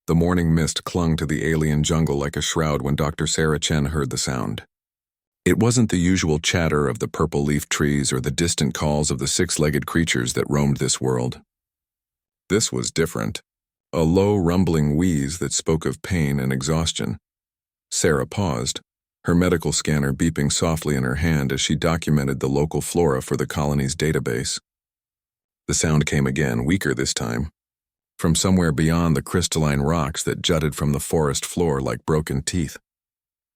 The morning mist clung to the alien jungle like a shroud when Dr. Sarah Chen heard the sound. It wasn't the usual chatter of the purple leaf trees or the distant calls of the six-legged creatures that roamed this world. This was different. A low, rumbling wheeze that spoke of pain and exhaustion. Sarah paused, her medical scanner beeping softly in her hand as she documented the local flora for the colony's database. The sound came again, weaker this time, from somewhere beyond the crystalline rocks that jutted from the forest floor like broken teeth.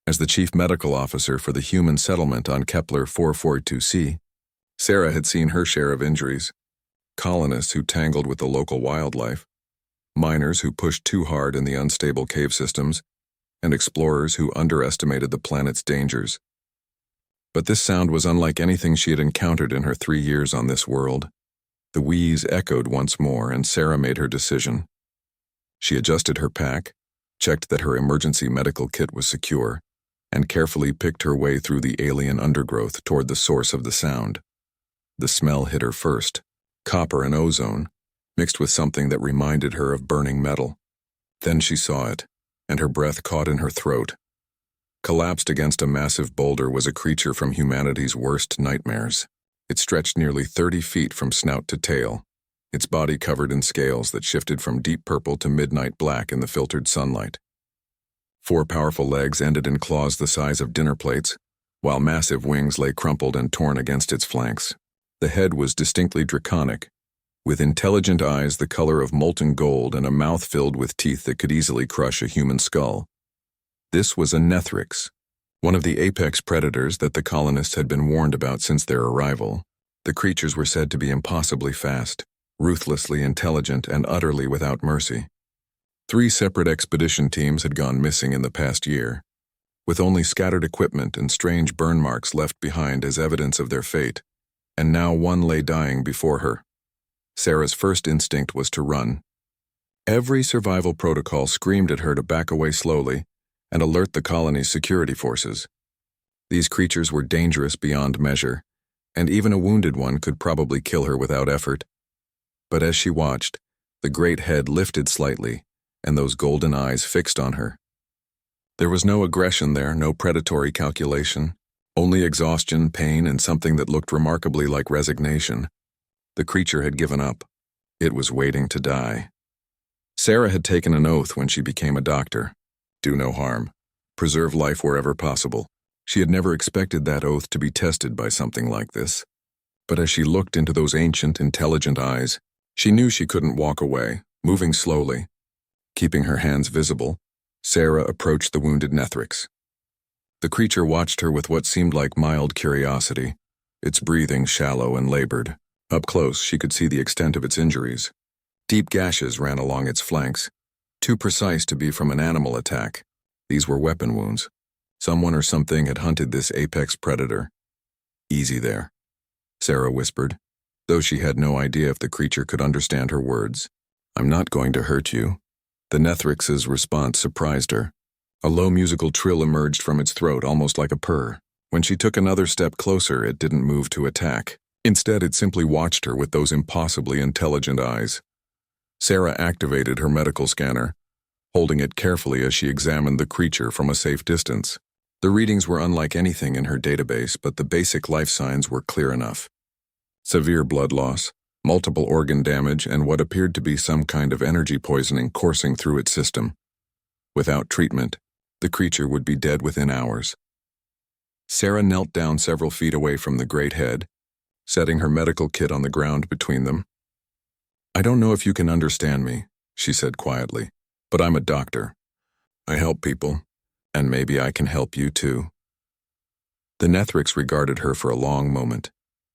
As the chief medical officer for the human settlement on Kepler 442c, Sarah had seen her share of injuries. Colonists who tangled with the local wildlife, miners who pushed too hard in the unstable cave systems, and explorers who underestimated the planet's dangers. But this sound was unlike anything she had encountered in her 3 years on this world. The wheeze echoed once more, and Sarah made her decision. She adjusted her pack, checked that her emergency medical kit was secure, and carefully picked her way through the alien undergrowth toward the source of the sound. The smell hit her first, copper and ozone, mixed with something that reminded her of burning metal. Then she saw it, and her breath caught in her throat. Collapsed against a massive boulder was a creature from humanity's worst nightmares. It stretched nearly 30 feet from snout to tail, its body covered in scales that shifted from deep purple to midnight black in the filtered sunlight. 4 powerful legs ended in claws the size of dinner plates, while massive wings lay crumpled and torn against its flanks. The head was distinctly draconic, with intelligent eyes the color of molten gold and a mouth filled with teeth that could easily crush a human skull. This was a Nethrix, one of the apex predators that the colonists had been warned about since their arrival. The creatures were said to be impossibly fast, ruthlessly intelligent, and utterly without mercy. 3 separate expedition teams had gone missing in the past year, with only scattered equipment and strange burn marks left behind as evidence of their fate, and now one lay dying before her. Sarah's first instinct was to run. Every survival protocol screamed at her to back away slowly and alert the colony's security forces. These creatures were dangerous beyond measure, and even a wounded one could probably kill her without effort. But as she watched, the great head lifted slightly, and those golden eyes fixed on her. There was no aggression there, no predatory calculation, only exhaustion, pain, and something that looked remarkably like resignation. The creature had given up. It was waiting to die. Sarah had taken an oath when she became a doctor. Do no harm. Preserve life wherever possible. She had never expected that oath to be tested by something like this. But as she looked into those ancient, intelligent eyes, she knew she couldn't walk away, moving slowly. Keeping her hands visible, Sarah approached the wounded Nethrix. The creature watched her with what seemed like mild curiosity, its breathing shallow and labored. Up close, she could see the extent of its injuries. Deep gashes ran along its flanks, too precise to be from an animal attack. These were weapon wounds. Someone or something had hunted this apex predator. Easy there, Sarah whispered, though she had no idea if the creature could understand her words. I'm not going to hurt you. The Nethrix's response surprised her. A low musical trill emerged from its throat, almost like a purr. When she took another step closer, it didn't move to attack. Instead, it simply watched her with those impossibly intelligent eyes. Sarah activated her medical scanner, holding it carefully as she examined the creature from a safe distance. The readings were unlike anything in her database, but the basic life signs were clear enough. Severe blood loss, multiple organ damage, and what appeared to be some kind of energy poisoning coursing through its system. Without treatment, the creature would be dead within hours. Sarah knelt down several feet away from the great head, setting her medical kit on the ground between them. I don't know if you can understand me, she said quietly, but I'm a doctor. I help people, and maybe I can help you too. The Nethrix regarded her for a long moment,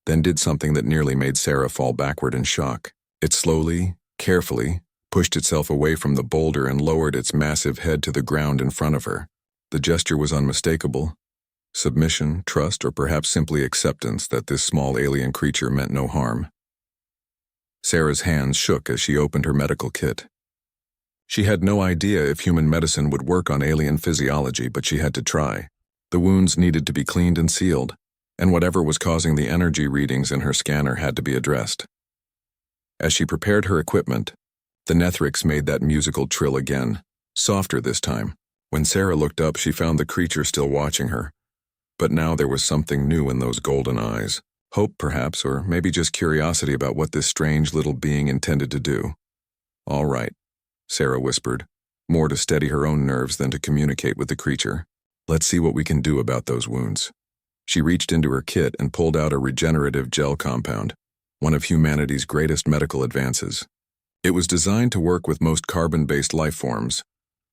then did something that nearly made Sarah fall backward in shock. It slowly, carefully, pushed itself away from the boulder and lowered its massive head to the ground in front of her. The gesture was unmistakable. Submission, trust, or perhaps simply acceptance that this small alien creature meant no harm. Sarah's hands shook as she opened her medical kit. She had no idea if human medicine would work on alien physiology, but she had to try. The wounds needed to be cleaned and sealed, and whatever was causing the energy readings in her scanner had to be addressed. As she prepared her equipment, the Nethrix made that musical trill again, softer this time. When Sarah looked up, she found the creature still watching her. But now there was something new in those golden eyes. Hope, perhaps, or maybe just curiosity about what this strange little being intended to do. "All right," Sarah whispered, more to steady her own nerves than to communicate with the creature. "Let's see what we can do about those wounds." She reached into her kit and pulled out a regenerative gel compound, one of humanity's greatest medical advances. It was designed to work with most carbon-based life forms,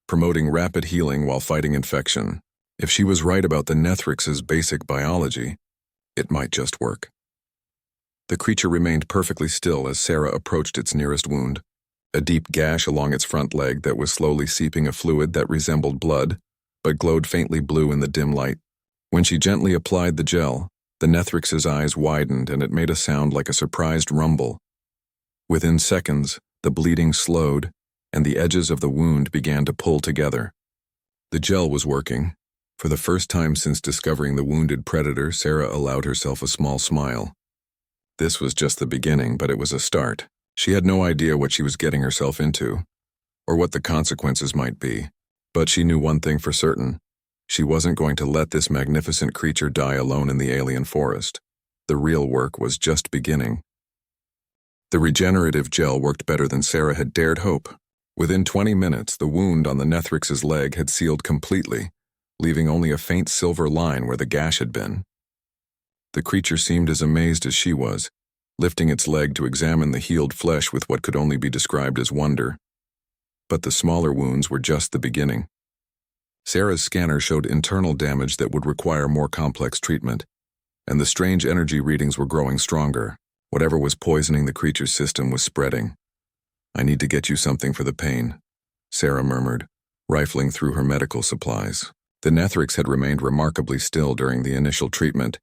promoting rapid healing while fighting infection. If she was right about the Nethrix's basic biology, it might just work. The creature remained perfectly still as Sarah approached its nearest wound, a deep gash along its front leg that was slowly seeping a fluid that resembled blood, but glowed faintly blue in the dim light. When she gently applied the gel, the Nethrix's eyes widened and it made a sound like a surprised rumble. Within seconds, the bleeding slowed, and the edges of the wound began to pull together. The gel was working. For the first time since discovering the wounded predator, Sarah allowed herself a small smile. This was just the beginning, but it was a start. She had no idea what she was getting herself into, or what the consequences might be. But she knew one thing for certain. She wasn't going to let this magnificent creature die alone in the alien forest. The real work was just beginning. The regenerative gel worked better than Sarah had dared hope. Within 20 minutes, the wound on the Nethrix's leg had sealed completely, leaving only a faint silver line where the gash had been. The creature seemed as amazed as she was, lifting its leg to examine the healed flesh with what could only be described as wonder. But the smaller wounds were just the beginning. Sarah's scanner showed internal damage that would require more complex treatment, and the strange energy readings were growing stronger. Whatever was poisoning the creature's system was spreading. "I need to get you something for the pain," Sarah murmured, rifling through her medical supplies. The Nethrix had remained remarkably still during the initial treatment,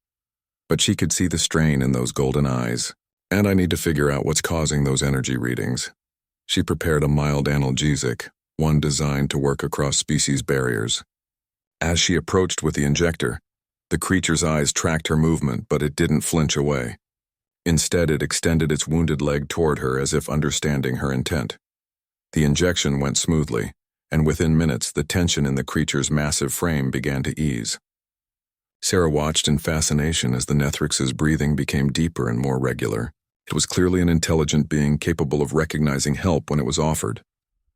but she could see the strain in those golden eyes. "And I need to figure out what's causing those energy readings." She prepared a mild analgesic, one designed to work across species barriers. As she approached with the injector, the creature's eyes tracked her movement, but it didn't flinch away. Instead, it extended its wounded leg toward her as if understanding her intent. The injection went smoothly, and within minutes, the tension in the creature's massive frame began to ease. Sarah watched in fascination as the Nethrix's breathing became deeper and more regular. It was clearly an intelligent being capable of recognizing help when it was offered.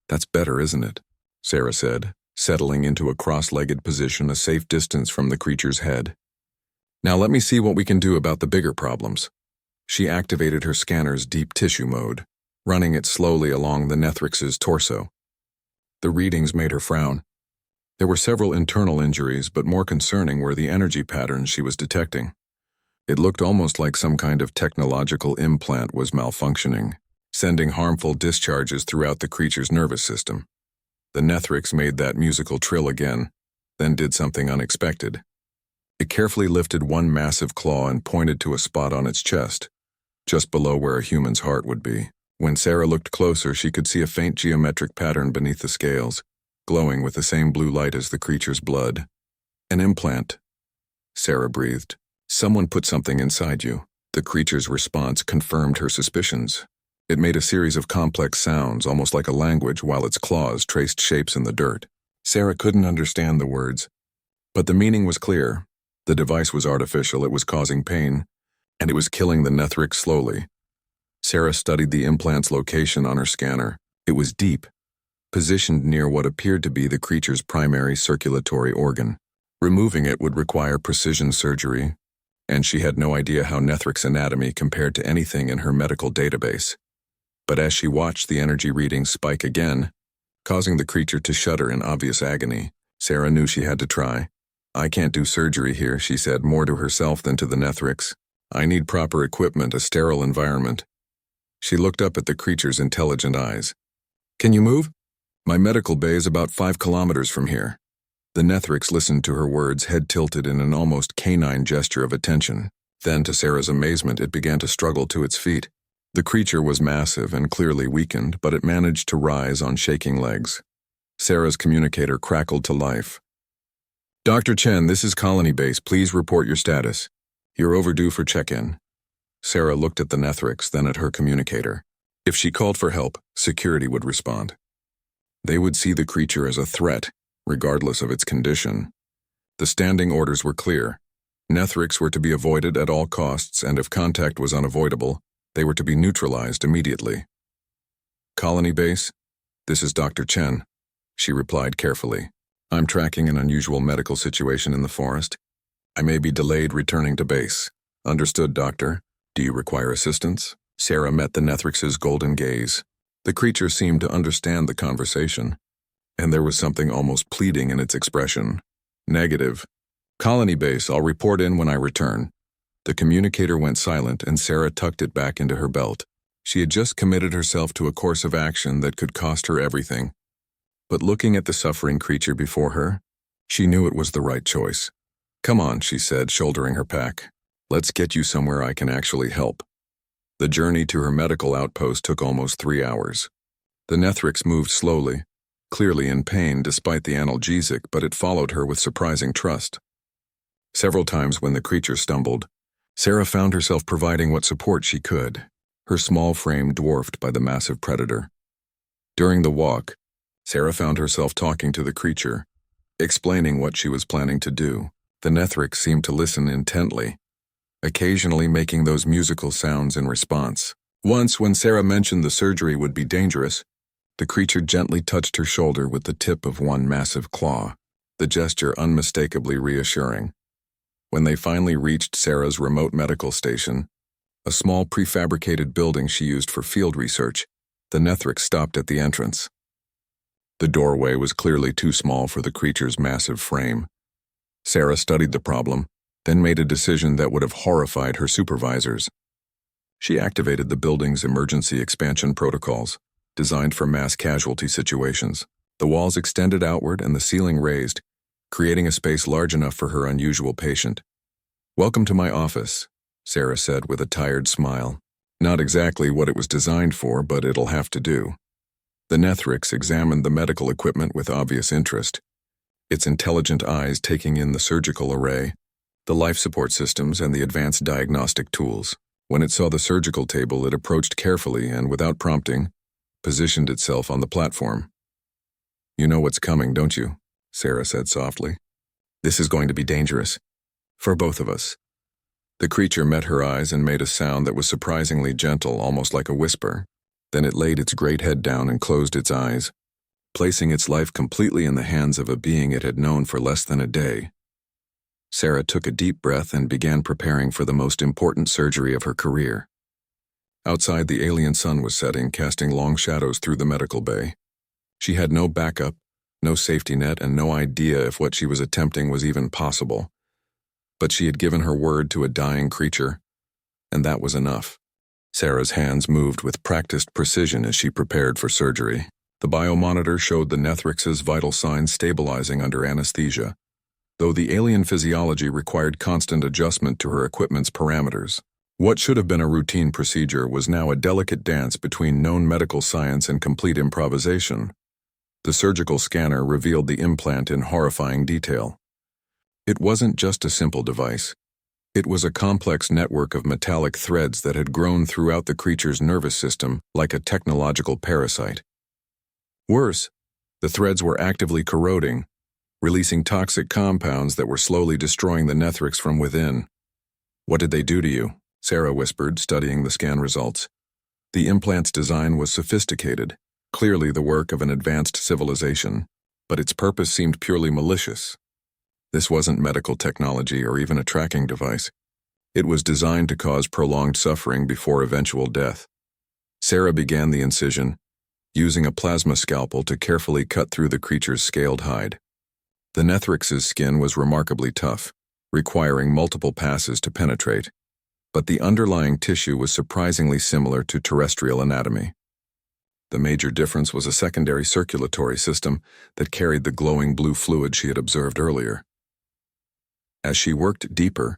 "That's better, isn't it?" Sarah said, settling into a cross-legged position a safe distance from the creature's head. "Now let me see what we can do about the bigger problems." She activated her scanner's deep tissue mode, running it slowly along the Nethrix's torso. The readings made her frown. There were several internal injuries, but more concerning were the energy patterns she was detecting. It looked almost like some kind of technological implant was malfunctioning, sending harmful discharges throughout the creature's nervous system. The Nethrix made that musical trill again, then did something unexpected. It carefully lifted one massive claw and pointed to a spot on its chest, just below where a human's heart would be. When Sarah looked closer, she could see a faint geometric pattern beneath the scales, glowing with the same blue light as the creature's blood. "An implant," Sarah breathed. "Someone put something inside you." The creature's response confirmed her suspicions. It made a series of complex sounds, almost like a language, while its claws traced shapes in the dirt. Sarah couldn't understand the words, but the meaning was clear. The device was artificial, it was causing pain, and it was killing the Nethrix slowly. Sarah studied the implant's location on her scanner. It was deep, positioned near what appeared to be the creature's primary circulatory organ. Removing it would require precision surgery, and she had no idea how Nethrix anatomy compared to anything in her medical database. But as she watched the energy readings spike again, causing the creature to shudder in obvious agony, Sarah knew she had to try. "I can't do surgery here," she said, more to herself than to the Nethrix. "I need proper equipment, a sterile environment." She looked up at the creature's intelligent eyes. "Can you move?" "My medical bay is about 5 kilometers from here." The Nethrix listened to her words, head tilted in an almost canine gesture of attention. Then, to Sarah's amazement, it began to struggle to its feet. The creature was massive and clearly weakened, but it managed to rise on shaking legs. Sarah's communicator crackled to life. "Dr. Chen, this is Colony Base. Please report your status. You're overdue for check-in." Sarah looked at the Nethrix, then at her communicator. If she called for help, security would respond. They would see the creature as a threat, regardless of its condition. The standing orders were clear. Nethrix were to be avoided at all costs, and if contact was unavoidable, they were to be neutralized immediately. "Colony base? This is Dr. Chen," she replied carefully. "I'm tracking an unusual medical situation in the forest. I may be delayed returning to base." "Understood, Doctor. Do you require assistance?" Sarah met the Nethrix's golden gaze. The creature seemed to understand the conversation, and there was something almost pleading in its expression. "Negative. Colony base, I'll report in when I return." The communicator went silent, and Sarah tucked it back into her belt. She had just committed herself to a course of action that could cost her everything. But looking at the suffering creature before her, she knew it was the right choice. "Come on," she said, shouldering her pack. "Let's get you somewhere I can actually help." The journey to her medical outpost took almost 3 hours. The Nethrix moved slowly, clearly in pain despite the analgesic, but it followed her with surprising trust. Several times when the creature stumbled, Sarah found herself providing what support she could, her small frame dwarfed by the massive predator. During the walk, Sarah found herself talking to the creature, explaining what she was planning to do. The Nethrix seemed to listen intently, occasionally making those musical sounds in response. Once, when Sarah mentioned the surgery would be dangerous, the creature gently touched her shoulder with the tip of one massive claw, the gesture unmistakably reassuring. When they finally reached Sarah's remote medical station, a small prefabricated building she used for field research, the Nethrix stopped at the entrance. The doorway was clearly too small for the creature's massive frame. Sarah studied the problem, then made a decision that would have horrified her supervisors. She activated the building's emergency expansion protocols, designed for mass casualty situations. The walls extended outward and the ceiling raised, creating a space large enough for her unusual patient. "Welcome to my office," Sarah said with a tired smile. "Not exactly what it was designed for, but it'll have to do." The Nethrix examined the medical equipment with obvious interest, its intelligent eyes taking in the surgical array, the life support systems, and the advanced diagnostic tools. When it saw the surgical table, it approached carefully and, without prompting, positioned itself on the platform. "You know what's coming, don't you?" Sarah said softly. "This is going to be dangerous. For both of us." The creature met her eyes and made a sound that was surprisingly gentle, almost like a whisper. Then it laid its great head down and closed its eyes, placing its life completely in the hands of a being it had known for less than a day. Sarah took a deep breath and began preparing for the most important surgery of her career. Outside, the alien sun was setting, casting long shadows through the medical bay. She had no backup, no safety net, and no idea if what she was attempting was even possible. But she had given her word to a dying creature, and that was enough. Sarah's hands moved with practiced precision as she prepared for surgery. The biomonitor showed the Nethrix's vital signs stabilizing under anesthesia, though the alien physiology required constant adjustment to her equipment's parameters. What should have been a routine procedure was now a delicate dance between known medical science and complete improvisation. The surgical scanner revealed the implant in horrifying detail. It wasn't just a simple device. It was a complex network of metallic threads that had grown throughout the creature's nervous system like a technological parasite. Worse, the threads were actively corroding, releasing toxic compounds that were slowly destroying the Nethrix from within. "What did they do to you?" Sarah whispered, studying the scan results. The implant's design was sophisticated, clearly the work of an advanced civilization, but its purpose seemed purely malicious. This wasn't medical technology or even a tracking device. It was designed to cause prolonged suffering before eventual death. Sarah began the incision, using a plasma scalpel to carefully cut through the creature's scaled hide. The Nethrix's skin was remarkably tough, requiring multiple passes to penetrate, but the underlying tissue was surprisingly similar to terrestrial anatomy. The major difference was a secondary circulatory system that carried the glowing blue fluid she had observed earlier. As she worked deeper,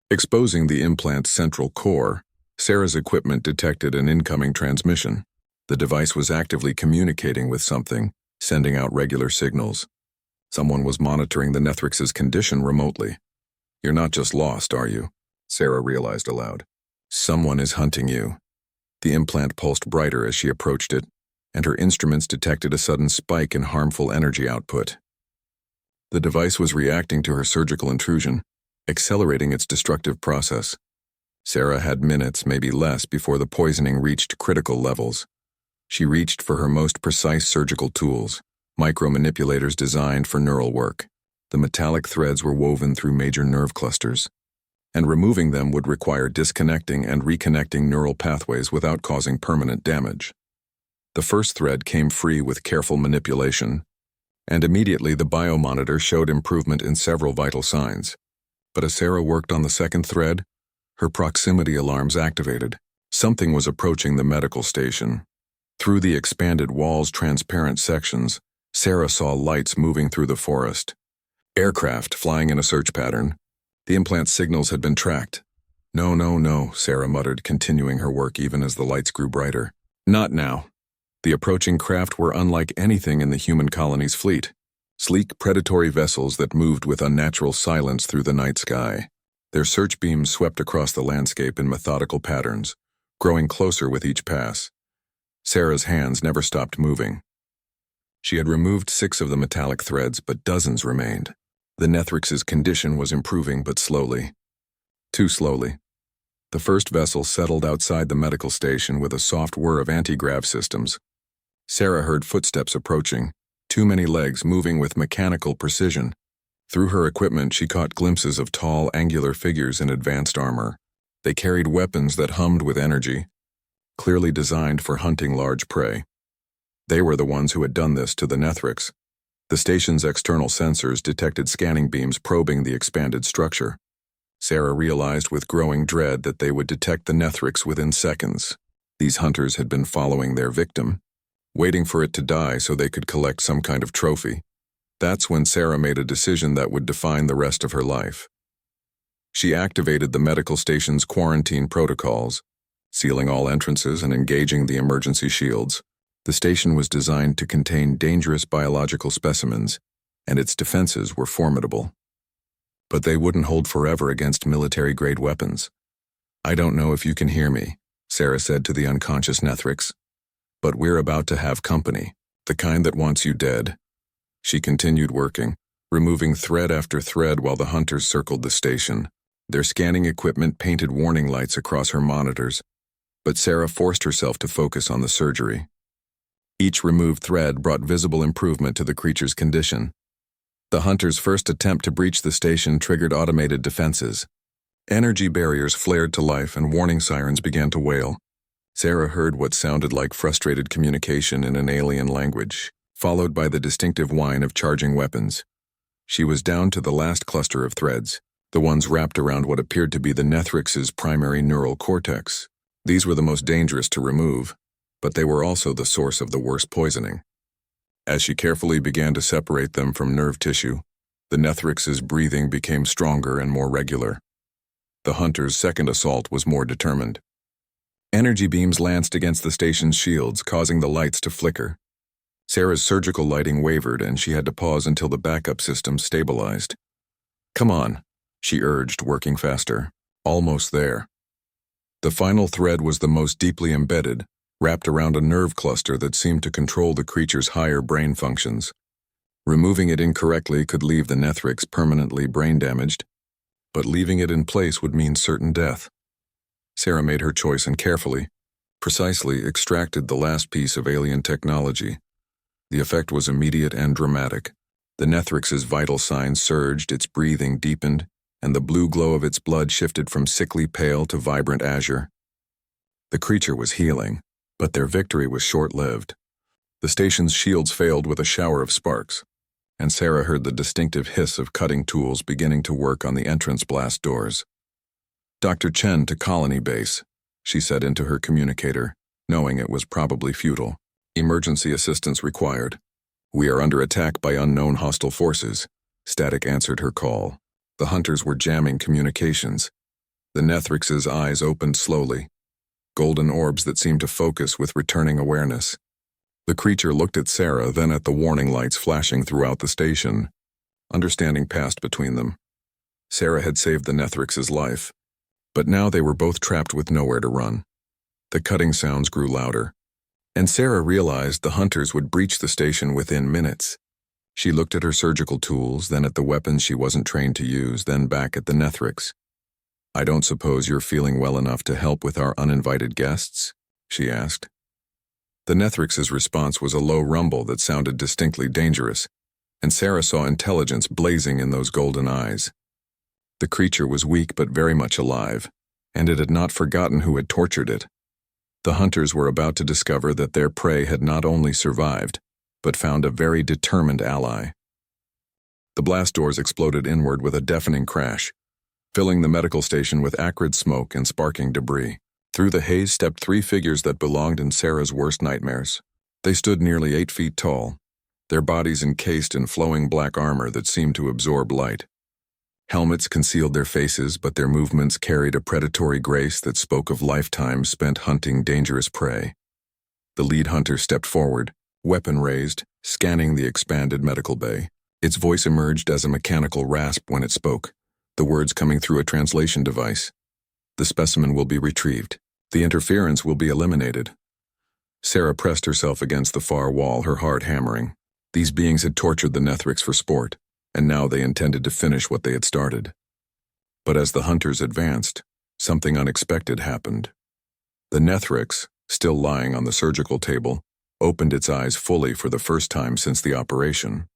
exposing the implant's central core, Sarah's equipment detected an incoming transmission. The device was actively communicating with something, sending out regular signals. Someone was monitoring the Nethrix's condition remotely. "You're not just lost, are you?" Sarah realized aloud. "Someone is hunting you." The implant pulsed brighter as she approached it, and her instruments detected a sudden spike in harmful energy output. The device was reacting to her surgical intrusion, accelerating its destructive process. Sarah had minutes, maybe less, before the poisoning reached critical levels. She reached for her most precise surgical tools, micromanipulators designed for neural work. The metallic threads were woven through major nerve clusters, and removing them would require disconnecting and reconnecting neural pathways without causing permanent damage. The first thread came free with careful manipulation, and immediately the biomonitor showed improvement in several vital signs. But as Sarah worked on the second thread, her proximity alarms activated. Something was approaching the medical station. Through the expanded wall's transparent sections, Sarah saw lights moving through the forest. Aircraft flying in a search pattern. The implant's signals had been tracked. No, no, no, Sarah muttered, continuing her work even as the lights grew brighter. Not now. The approaching craft were unlike anything in the human colony's fleet. Sleek, predatory vessels that moved with unnatural silence through the night sky. Their search beams swept across the landscape in methodical patterns, growing closer with each pass. Sarah's hands never stopped moving. She had removed 6 of the metallic threads, but dozens remained. The Nethrix's condition was improving, but slowly. Too slowly. The first vessel settled outside the medical station with a soft whir of anti-grav systems. Sarah heard footsteps approaching, too many legs moving with mechanical precision. Through her equipment, she caught glimpses of tall, angular figures in advanced armor. They carried weapons that hummed with energy, clearly designed for hunting large prey. They were the ones who had done this to the Nethrix. The station's external sensors detected scanning beams probing the expanded structure. Sarah realized with growing dread that they would detect the Nethrix within seconds. These hunters had been following their victim, waiting for it to die so they could collect some kind of trophy. That's when Sarah made a decision that would define the rest of her life. She activated the medical station's quarantine protocols, sealing all entrances and engaging the emergency shields. The station was designed to contain dangerous biological specimens, and its defenses were formidable. But they wouldn't hold forever against military-grade weapons. I don't know if you can hear me, Sarah said to the unconscious Nethrix, but we're about to have company, the kind that wants you dead. She continued working, removing thread after thread while the hunters circled the station. Their scanning equipment painted warning lights across her monitors, but Sarah forced herself to focus on the surgery. Each removed thread brought visible improvement to the creature's condition. The hunters' first attempt to breach the station triggered automated defenses. Energy barriers flared to life and warning sirens began to wail. Sarah heard what sounded like frustrated communication in an alien language, followed by the distinctive whine of charging weapons. She was down to the last cluster of threads, the ones wrapped around what appeared to be the Nethrix's primary neural cortex. These were the most dangerous to remove, but they were also the source of the worst poisoning. As she carefully began to separate them from nerve tissue, the Nethrix's breathing became stronger and more regular. The hunter's second assault was more determined. Energy beams lanced against the station's shields, causing the lights to flicker. Sarah's surgical lighting wavered, and she had to pause until the backup system stabilized. Come on, she urged, working faster. Almost there. The final thread was the most deeply embedded, wrapped around a nerve cluster that seemed to control the creature's higher brain functions. Removing it incorrectly could leave the Nethrix permanently brain damaged, but leaving it in place would mean certain death. Sarah made her choice and carefully, precisely extracted the last piece of alien technology. The effect was immediate and dramatic. The Nethrix's vital signs surged, its breathing deepened, and the blue glow of its blood shifted from sickly pale to vibrant azure. The creature was healing, but their victory was short-lived. The station's shields failed with a shower of sparks, and Sarah heard the distinctive hiss of cutting tools beginning to work on the entrance blast doors. Dr. Chen to Colony Base, she said into her communicator, knowing it was probably futile. Emergency assistance required. We are under attack by unknown hostile forces. Static answered her call. The hunters were jamming communications. The Nethrix's eyes opened slowly, golden orbs that seemed to focus with returning awareness. The creature looked at Sarah, then at the warning lights flashing throughout the station. Understanding passed between them. Sarah had saved the Nethrix's life, but now they were both trapped with nowhere to run. The cutting sounds grew louder. And Sarah realized the hunters would breach the station within minutes. She looked at her surgical tools, then at the weapons she wasn't trained to use, then back at the Nethrix. "I don't suppose you're feeling well enough to help with our uninvited guests?" she asked. The Nethrix's response was a low rumble that sounded distinctly dangerous, and Sarah saw intelligence blazing in those golden eyes. The creature was weak but very much alive, and it had not forgotten who had tortured it. The hunters were about to discover that their prey had not only survived, but found a very determined ally. The blast doors exploded inward with a deafening crash, filling the medical station with acrid smoke and sparking debris. Through the haze stepped three figures that belonged in Sarah's worst nightmares. They stood nearly 8 feet tall, their bodies encased in flowing black armor that seemed to absorb light. Helmets concealed their faces, but their movements carried a predatory grace that spoke of lifetimes spent hunting dangerous prey. The lead hunter stepped forward, weapon raised, scanning the expanded medical bay. Its voice emerged as a mechanical rasp when it spoke, the words coming through a translation device. "The specimen will be retrieved. The interference will be eliminated." Sarah pressed herself against the far wall, her heart hammering. These beings had tortured the Nethrix for sport, and now they intended to finish what they had started. But as the hunters advanced, something unexpected happened. The Nethrix, still lying on the surgical table, opened its eyes fully for the first time since the operation.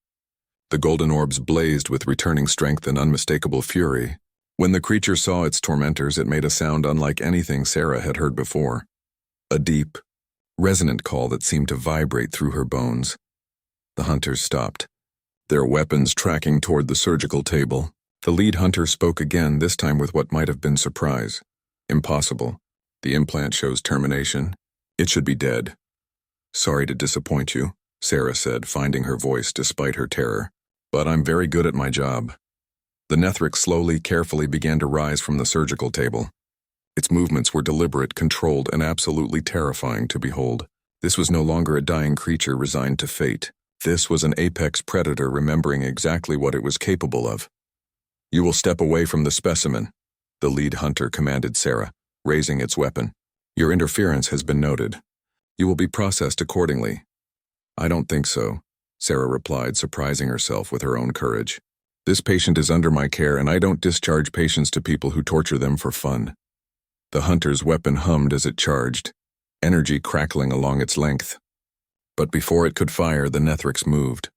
The golden orbs blazed with returning strength and unmistakable fury. When the creature saw its tormentors, it made a sound unlike anything Sarah had heard before. A deep, resonant call that seemed to vibrate through her bones. The hunters stopped, their weapons tracking toward the surgical table. The lead hunter spoke again, this time with what might have been surprise. "Impossible. The implant shows termination. It should be dead." "Sorry to disappoint you," Sarah said, finding her voice despite her terror. "But I'm very good at my job." The Nethrix slowly, carefully began to rise from the surgical table. Its movements were deliberate, controlled, and absolutely terrifying to behold. This was no longer a dying creature resigned to fate. This was an apex predator remembering exactly what it was capable of. "You will step away from the specimen," the lead hunter commanded Sarah, raising its weapon. "Your interference has been noted. You will be processed accordingly." "I don't think so," Sarah replied, surprising herself with her own courage. "This patient is under my care, and I don't discharge patients to people who torture them for fun." The hunter's weapon hummed as it charged, energy crackling along its length. But before it could fire, the Nethrix moved.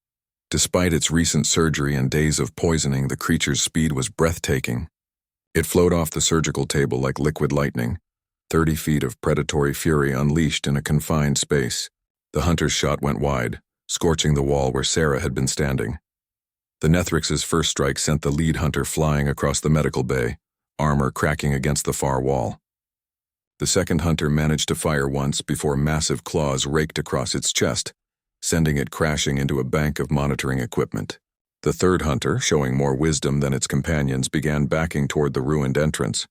Despite its recent surgery and days of poisoning, the creature's speed was breathtaking. It flowed off the surgical table like liquid lightning, 30 feet of predatory fury unleashed in a confined space. The hunter's shot went wide, scorching the wall where Sarah had been standing. The Nethrix's first strike sent the lead hunter flying across the medical bay, armor cracking against the far wall. The second hunter managed to fire once before massive claws raked across its chest, sending it crashing into a bank of monitoring equipment. The third hunter, showing more wisdom than its companions, began backing toward the ruined entrance.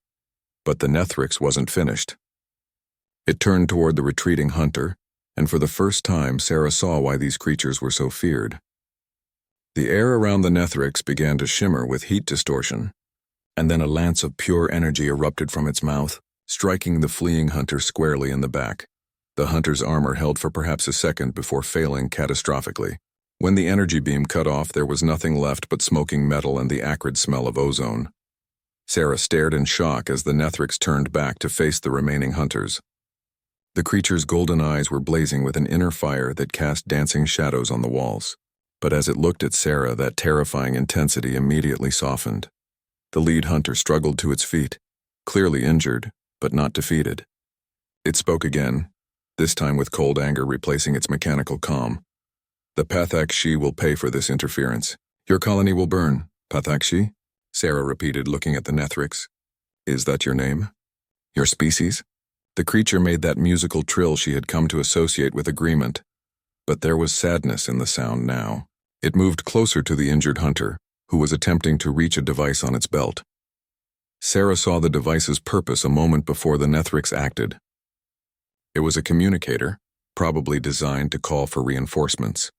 But the Nethrix wasn't finished. It turned toward the retreating hunter, and for the first time Sarah saw why these creatures were so feared. The air around the Nethrix began to shimmer with heat distortion, and then a lance of pure energy erupted from its mouth, striking the fleeing hunter squarely in the back. The hunter's armor held for perhaps a second before failing catastrophically. When the energy beam cut off, there was nothing left but smoking metal and the acrid smell of ozone. Sarah stared in shock as the Nethrix turned back to face the remaining hunters. The creature's golden eyes were blazing with an inner fire that cast dancing shadows on the walls. But as it looked at Sarah, that terrifying intensity immediately softened. The lead hunter struggled to its feet, clearly injured, but not defeated. It spoke again, this time with cold anger replacing its mechanical calm. "The Pathak-Shi will pay for this interference. Your colony will burn." "Pathak-Shi?" Sarah repeated, looking at the Nethrix. "Is that your name? Your species?" The creature made that musical trill she had come to associate with agreement. But there was sadness in the sound now. It moved closer to the injured hunter, who was attempting to reach a device on its belt. Sarah saw the device's purpose a moment before the Nethrix acted. It was a communicator, probably designed to call for reinforcements.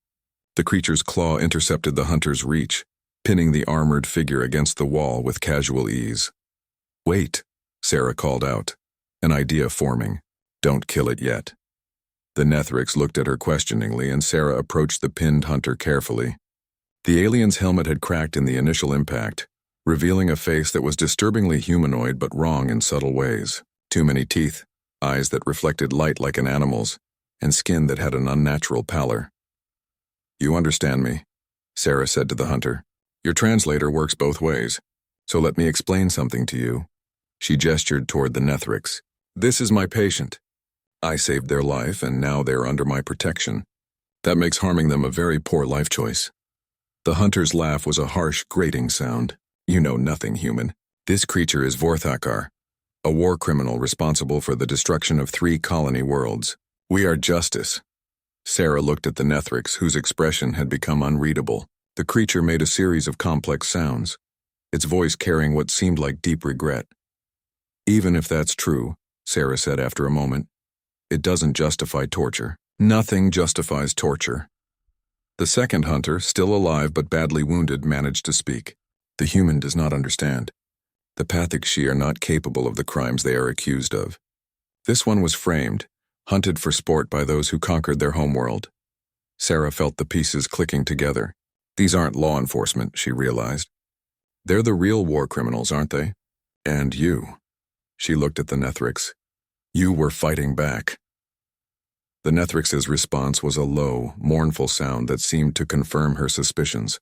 The creature's claw intercepted the hunter's reach, pinning the armored figure against the wall with casual ease. "Wait," Sarah called out, an idea forming. "Don't kill it yet." The Nethrix looked at her questioningly, and Sarah approached the pinned hunter carefully. The alien's helmet had cracked in the initial impact, revealing a face that was disturbingly humanoid but wrong in subtle ways. Too many teeth, eyes that reflected light like an animal's, and skin that had an unnatural pallor. "You understand me," Sarah said to the hunter. "Your translator works both ways, so let me explain something to you." She gestured toward the Nethrix. "This is my patient. I saved their life, and now they're under my protection. That makes harming them a very poor life choice." The hunter's laugh was a harsh, grating sound. "You know nothing, human. This creature is Vorthakar, a war criminal responsible for the destruction of 3 colony worlds. We are justice." Sarah looked at the Nethrix, whose expression had become unreadable. The creature made a series of complex sounds, its voice carrying what seemed like deep regret. "Even if that's true," Sarah said after a moment, "it doesn't justify torture. Nothing justifies torture." The second hunter, still alive but badly wounded, managed to speak. "The human does not understand. The Pathakshi are not capable of the crimes they are accused of. This one was framed, hunted for sport by those who conquered their homeworld." Sarah felt the pieces clicking together. These aren't law enforcement, she realized. They're the real war criminals, aren't they? And you. She looked at the Nethrix. You were fighting back. The Nethrix's response was a low, mournful sound that seemed to confirm her suspicions.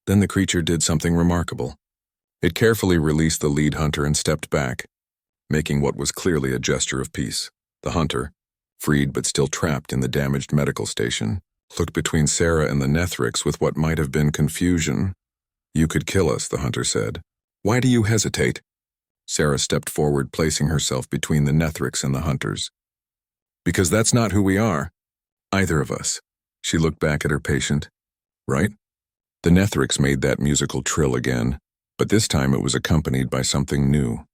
Then the creature did something remarkable. It carefully released the lead hunter and stepped back, making what was clearly a gesture of peace. The hunter, freed but still trapped in the damaged medical station, looked between Sarah and the Nethrix with what might have been confusion. "You could kill us," the hunter said. "Why do you hesitate?" Sarah stepped forward, placing herself between the Nethrix and the hunters. "Because that's not who we are. Either of us." She looked back at her patient. "Right?" The Nethrix made that musical trill again, but this time it was accompanied by something new.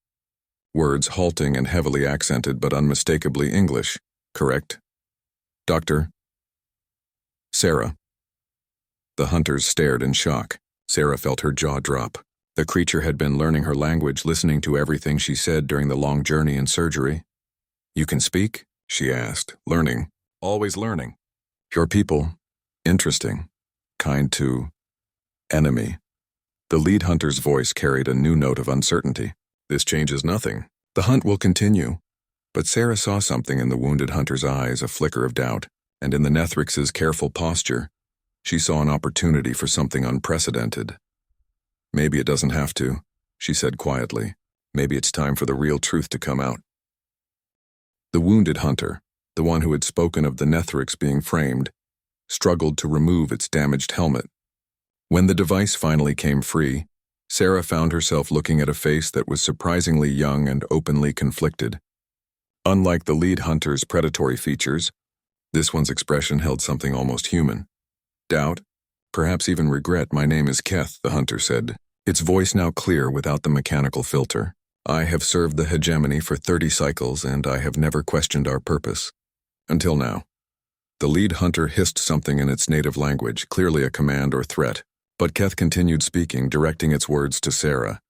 Words halting and heavily accented but unmistakably English. "Correct? Doctor?" "Sarah." The hunters stared in shock. Sarah felt her jaw drop. The creature had been learning her language, listening to everything she said during the long journey and surgery. "You can speak?" she asked. "Learning. Always learning. Your people. Interesting. Kind to enemy." The lead hunter's voice carried a new note of uncertainty. "This changes nothing. The hunt will continue." But Sarah saw something in the wounded hunter's eyes, a flicker of doubt, and in the Nethrix's careful posture, she saw an opportunity for something unprecedented. "Maybe it doesn't have to," she said quietly. "Maybe it's time for the real truth to come out." The wounded hunter, the one who had spoken of the Nethrix being framed, struggled to remove its damaged helmet. When the device finally came free, Sarah found herself looking at a face that was surprisingly young and openly conflicted. Unlike the lead hunter's predatory features, this one's expression held something almost human. "Doubt, perhaps even regret. My name is Keth," the hunter said, its voice now clear without the mechanical filter. "I have served the hegemony for 30 cycles, and I have never questioned our purpose. Until now." The lead hunter hissed something in its native language, clearly a command or threat, but Keth continued speaking, directing its words to Sarah.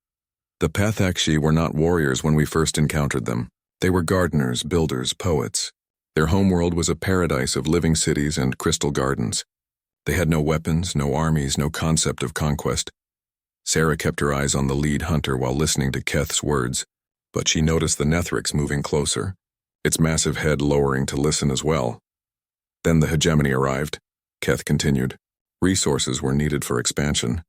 "The Pathakshi were not warriors when we first encountered them. They were gardeners, builders, poets. Their homeworld was a paradise of living cities and crystal gardens. They had no weapons, no armies, no concept of conquest." Sarah kept her eyes on the lead hunter while listening to Keth's words, but she noticed the Nethrix moving closer, its massive head lowering to listen as well. "Then the hegemony arrived," Keth continued. "Resources were needed for expansion.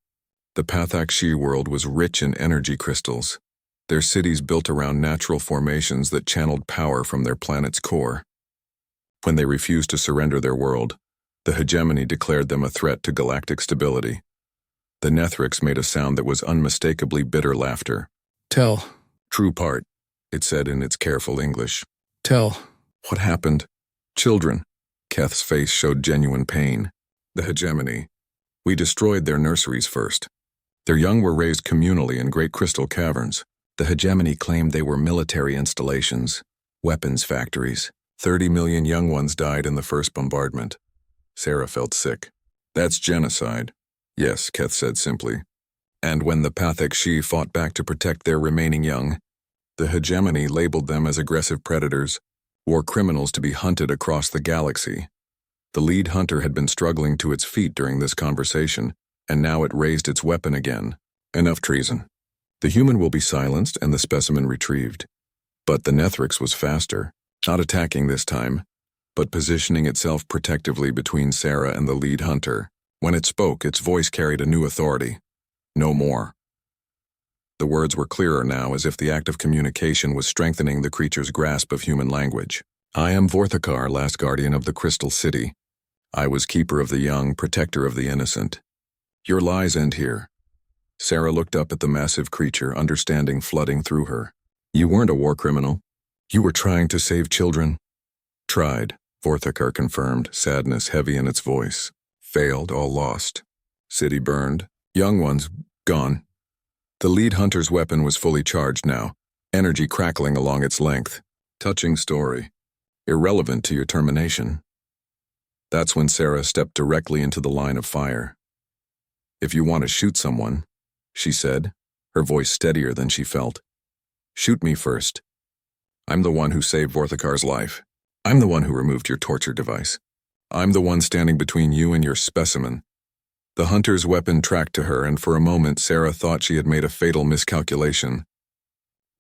The Pathakshi world was rich in energy crystals, their cities built around natural formations that channeled power from their planet's core. When they refused to surrender their world, the hegemony declared them a threat to galactic stability." The Nethrix made a sound that was unmistakably bitter laughter. "Tell." "True part," it said in its careful English. "Tell." "What happened?" "Children." Keth's face showed genuine pain. "The hegemony. We destroyed their nurseries first. Their young were raised communally in great crystal caverns. The hegemony claimed they were military installations, weapons factories. 30 million young ones died in the first bombardment." Sarah felt sick. "That's genocide." "Yes," Keth said simply. "And when the Pathakshi fought back to protect their remaining young, the hegemony labeled them as aggressive predators, War criminals to be hunted across the galaxy. The lead hunter had been struggling to its feet during this conversation, and now it raised its weapon again. Enough treason. The human will be silenced and the specimen retrieved. But the Nethrix was faster, not attacking this time, but positioning itself protectively between Sarah and the lead hunter. When it spoke, its voice carried a new authority. No more. The words were clearer now, as if the act of communication was strengthening the creature's grasp of human language. I am Vorthakar, last guardian of the Crystal City. I was keeper of the young, protector of the innocent. Your lies end here. Sarah looked up at the massive creature, understanding flooding through her. You weren't a war criminal. You were trying to save children. Tried, Vorthakar confirmed, sadness heavy in its voice. Failed, all lost. City burned. Young ones, gone. The lead hunter's weapon was fully charged now, energy crackling along its length. Touching story. Irrelevant to your termination. That's when Sarah stepped directly into the line of fire. If you want to shoot someone, she said, her voice steadier than she felt, shoot me first. I'm the one who saved Vorthakar's life. I'm the one who removed your torture device. I'm the one standing between you and your specimen. The hunter's weapon tracked to her, and for a moment Sarah thought she had made a fatal miscalculation.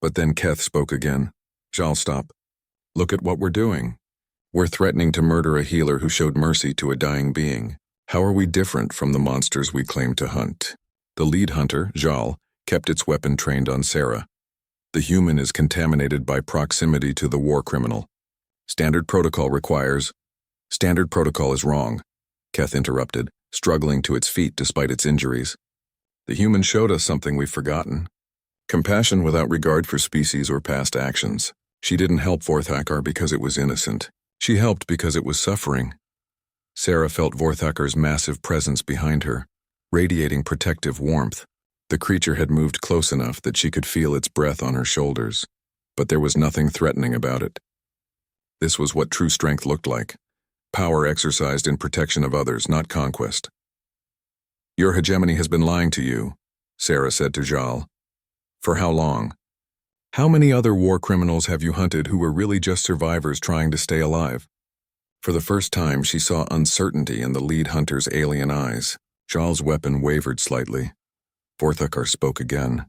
But then Keth spoke again. Jal, stop. Look at what we're doing. We're threatening to murder a healer who showed mercy to a dying being. How are we different from the monsters we claim to hunt? The lead hunter, Jal, kept its weapon trained on Sarah. The human is contaminated by proximity to the war criminal. Standard protocol requires... Standard protocol is wrong, Keth interrupted, struggling to its feet despite its injuries. The human showed us something we've forgotten. Compassion without regard for species or past actions. She didn't help Vorthakar because it was innocent. She helped because it was suffering. Sarah felt Vorthakar's massive presence behind her, radiating protective warmth. The creature had moved close enough that she could feel its breath on her shoulders, but there was nothing threatening about it. This was what true strength looked like. Power exercised in protection of others, not conquest. Your hegemony has been lying to you, Sarah said to Jal. For how long? How many other war criminals have you hunted who were really just survivors trying to stay alive? For the first time, she saw uncertainty in the lead hunter's alien eyes. Jal's weapon wavered slightly. Vorthakar spoke again,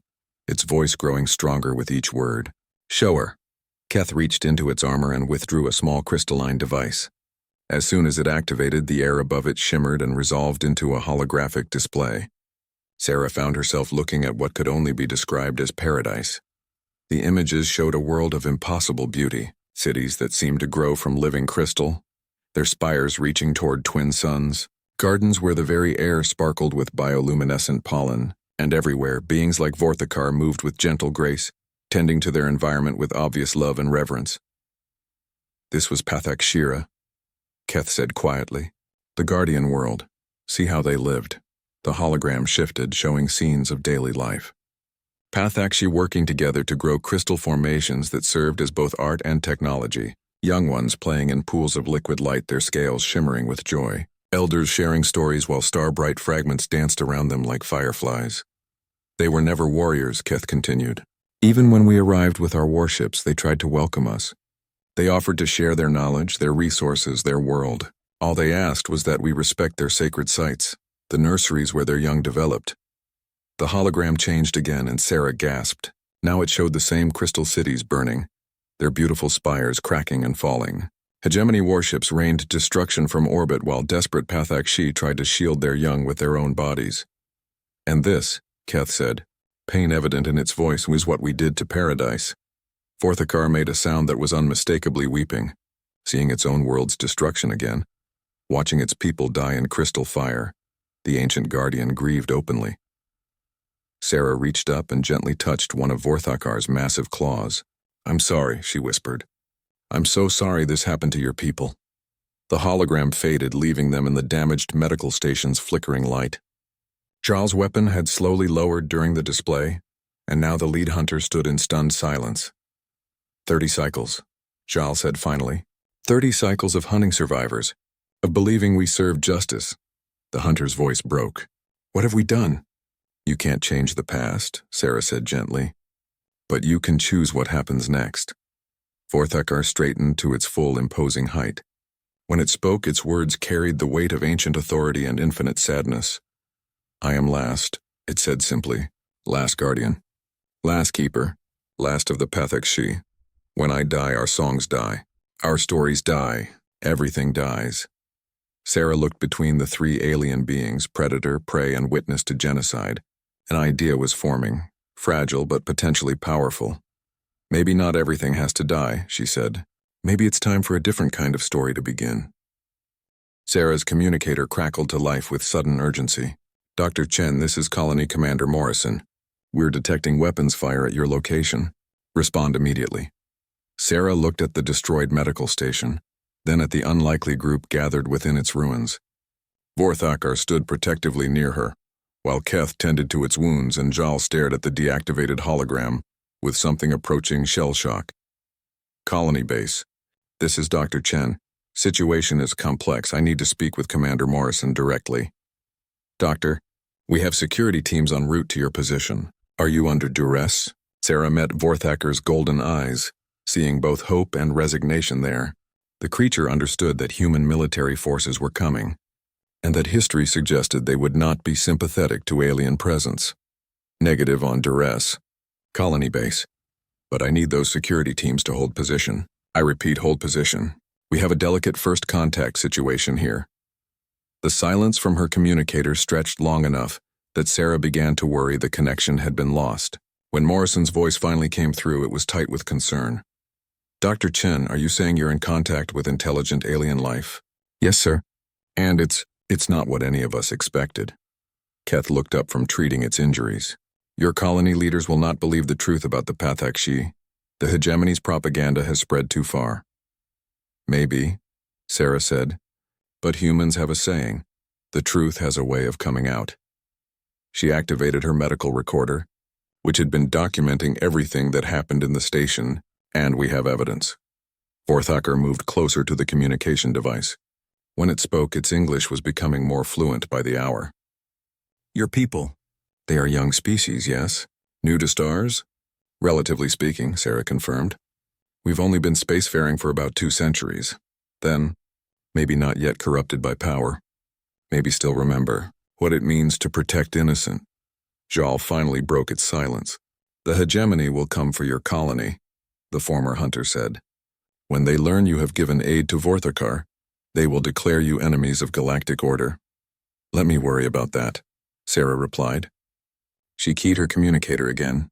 its voice growing stronger with each word. Show her. Keth reached into its armor and withdrew a small crystalline device. As soon as it activated, the air above it shimmered and resolved into a holographic display. Sarah found herself looking at what could only be described as paradise. The images showed a world of impossible beauty, cities that seemed to grow from living crystal, their spires reaching toward twin suns, gardens where the very air sparkled with bioluminescent pollen, and everywhere beings like Vorthakar moved with gentle grace, tending to their environment with obvious love and reverence. This was Pathak Shira, Keth said quietly. The Guardian world. See how they lived. The hologram shifted, showing scenes of daily life. Pathakshi working together to grow crystal formations that served as both art and technology. Young ones playing in pools of liquid light, their scales shimmering with joy. Elders sharing stories while star-bright fragments danced around them like fireflies. They were never warriors, Keth continued. Even when we arrived with our warships, they tried to welcome us. They offered to share their knowledge, their resources, their world. All they asked was that we respect their sacred sites, the nurseries where their young developed. The hologram changed again, and Sarah gasped. Now it showed the same crystal cities burning, their beautiful spires cracking and falling. Hegemony warships rained destruction from orbit while desperate Pathakshi tried to shield their young with their own bodies. And this, Keth said, pain evident in its voice, was what we did to paradise. Vorthakar made a sound that was unmistakably weeping, seeing its own world's destruction again, watching its people die in crystal fire. The ancient guardian grieved openly. Sarah reached up and gently touched one of Vorthakar's massive claws. I'm sorry, she whispered. I'm so sorry this happened to your people. The hologram faded, leaving them in the damaged medical station's flickering light. Jal's weapon had slowly lowered during the display, and now the lead hunter stood in stunned silence. 30 cycles, Jal said finally. 30 cycles of hunting survivors, of believing we served justice. The hunter's voice broke. What have we done? You can't change the past, Sarah said gently. But you can choose what happens next. Vorthakar straightened to its full imposing height. When it spoke, its words carried the weight of ancient authority and infinite sadness. I am last, it said simply. Last guardian. Last keeper. Last of the HFY. When I die, our songs die. Our stories die. Everything dies. Sarah looked between the three alien beings, predator, prey, and witness to genocide. An idea was forming, fragile but potentially powerful. Maybe not everything has to die, she said. Maybe it's time for a different kind of story to begin. Sarah's communicator crackled to life with sudden urgency. Dr. Chen, this is Colony Commander Morrison. We're detecting weapons fire at your location. Respond immediately. Sarah looked at the destroyed medical station, then at the unlikely group gathered within its ruins. Vorthakar stood protectively near her, while Keth tended to its wounds and Jal stared at the deactivated hologram, with something approaching shell shock. Colony base. This is Dr. Chen. Situation is complex. I need to speak with Commander Morrison directly. Doctor, we have security teams en route to your position. Are you under duress? Sarah met Vorthakar's golden eyes, seeing both hope and resignation there. The creature understood that human military forces were coming, and that history suggested they would not be sympathetic to alien presence. Negative on duress. Colony base. But I need those security teams to hold position. I repeat, hold position. We have a delicate first contact situation here. The silence from her communicator stretched long enough that Sarah began to worry the connection had been lost. When Morrison's voice finally came through, it was tight with concern. Dr. Chen, are you saying you're in contact with intelligent alien life? Yes, sir. And it's not what any of us expected. Keth looked up from treating its injuries. Your colony leaders will not believe the truth about the HFY. The hegemony's propaganda has spread too far. Maybe, Sarah said, but humans have a saying. The truth has a way of coming out. She activated her medical recorder, which had been documenting everything that happened in the station, and we have evidence. Vorthakar moved closer to the communication device. When it spoke, its English was becoming more fluent by the hour. Your people. They are young species, yes? New to stars? Relatively speaking, Sarah confirmed. We've only been spacefaring for about 2 centuries. Then, maybe not yet corrupted by power. Maybe still remember what it means to protect innocent. Jal finally broke its silence. The hegemony will come for your colony, the former hunter said. When they learn you have given aid to Vorthakar, they will declare you enemies of galactic order. Let me worry about that, Sarah replied. She keyed her communicator again.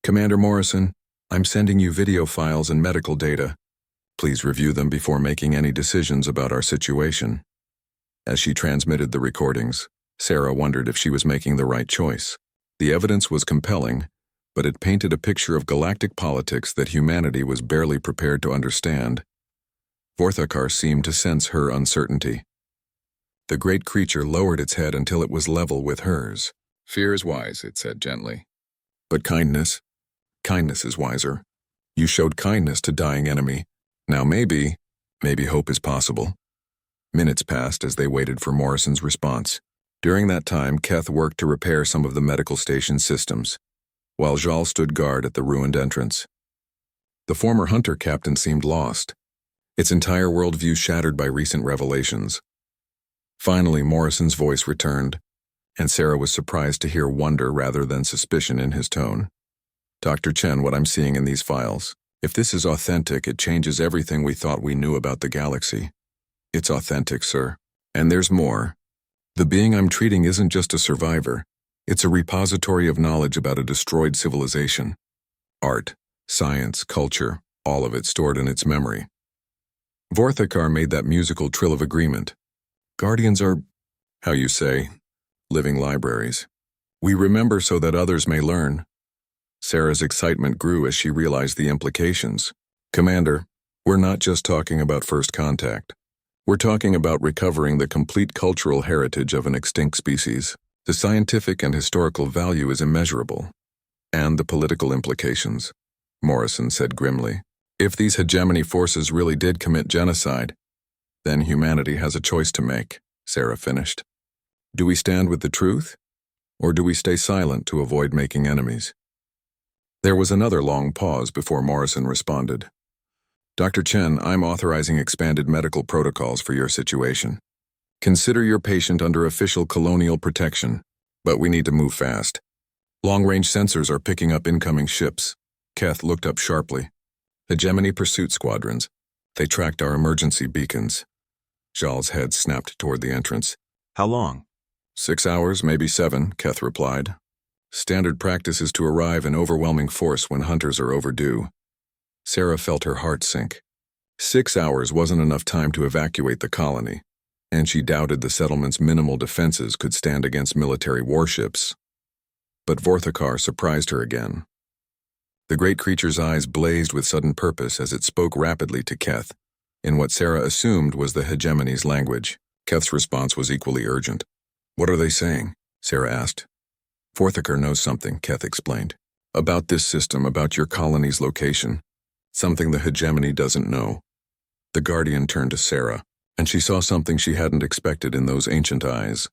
Commander Morrison, I'm sending you video files and medical data. Please review them before making any decisions about our situation. As she transmitted the recordings, Sarah wondered if she was making the right choice. The evidence was compelling, but it painted a picture of galactic politics that humanity was barely prepared to understand. Vorthakar seemed to sense her uncertainty. The great creature lowered its head until it was level with hers. Fear is wise, it said gently. But kindness is wiser. You showed kindness to dying enemy. Now maybe hope is possible. Minutes passed as they waited for Morrison's response. During that time, Keth worked to repair some of the medical station systems, while Jal stood guard at the ruined entrance. The former hunter captain seemed lost, its entire worldview shattered by recent revelations. Finally, Morrison's voice returned, and Sarah was surprised to hear wonder rather than suspicion in his tone. Dr. Chen, what I'm seeing in these files, if this is authentic, it changes everything we thought we knew about the galaxy. It's authentic, sir. And there's more. The being I'm treating isn't just a survivor. It's a repository of knowledge about a destroyed civilization. Art, science, culture, all of it stored in its memory. Vorthakar made that musical trill of agreement. Guardians are, how you say, living libraries. We remember so that others may learn. Sarah's excitement grew as she realized the implications. Commander, we're not just talking about first contact. We're talking about recovering the complete cultural heritage of an extinct species. The scientific and historical value is immeasurable. And the political implications, Morrison said grimly. If these hegemony forces really did commit genocide, then humanity has a choice to make, Sarah finished. Do we stand with the truth, or do we stay silent to avoid making enemies? There was another long pause before Morrison responded. Dr. Chen, I'm authorizing expanded medical protocols for your situation. Consider your patient under official colonial protection, but we need to move fast. Long-range sensors are picking up incoming ships. Keth looked up sharply. Hegemony pursuit squadrons. They tracked our emergency beacons. Zhal's head snapped toward the entrance. How long? 6 hours, maybe 7, Keth replied. Standard practice is to arrive in overwhelming force when hunters are overdue. Sarah felt her heart sink. 6 hours wasn't enough time to evacuate the colony, and she doubted the settlement's minimal defenses could stand against military warships. But Vorthakar surprised her again. The great creature's eyes blazed with sudden purpose as it spoke rapidly to Keth, in what Sarah assumed was the hegemony's language. Keth's response was equally urgent. What are they saying? Sarah asked. Vorthakar knows something, Keth explained. About this system, about your colony's location. Something the hegemony doesn't know. The Guardian turned to Sarah, and she saw something she hadn't expected in those ancient eyes,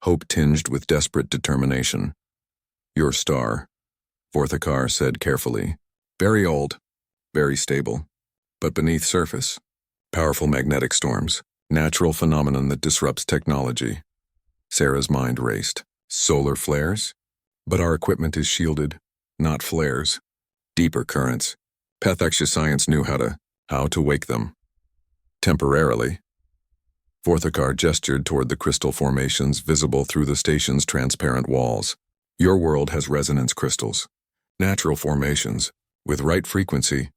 hope tinged with desperate determination. Your star, Vorthakar said carefully. Very old, very stable, but beneath surface. Powerful magnetic storms, natural phenomenon that disrupts technology. Sarah's mind raced. Solar flares? But our equipment is shielded, not flares. Deeper currents. Pathaksha science knew how to wake them. Temporarily. Vorthakar gestured toward the crystal formations visible through the station's transparent walls. Your world has resonance crystals. Natural formations. With right frequency,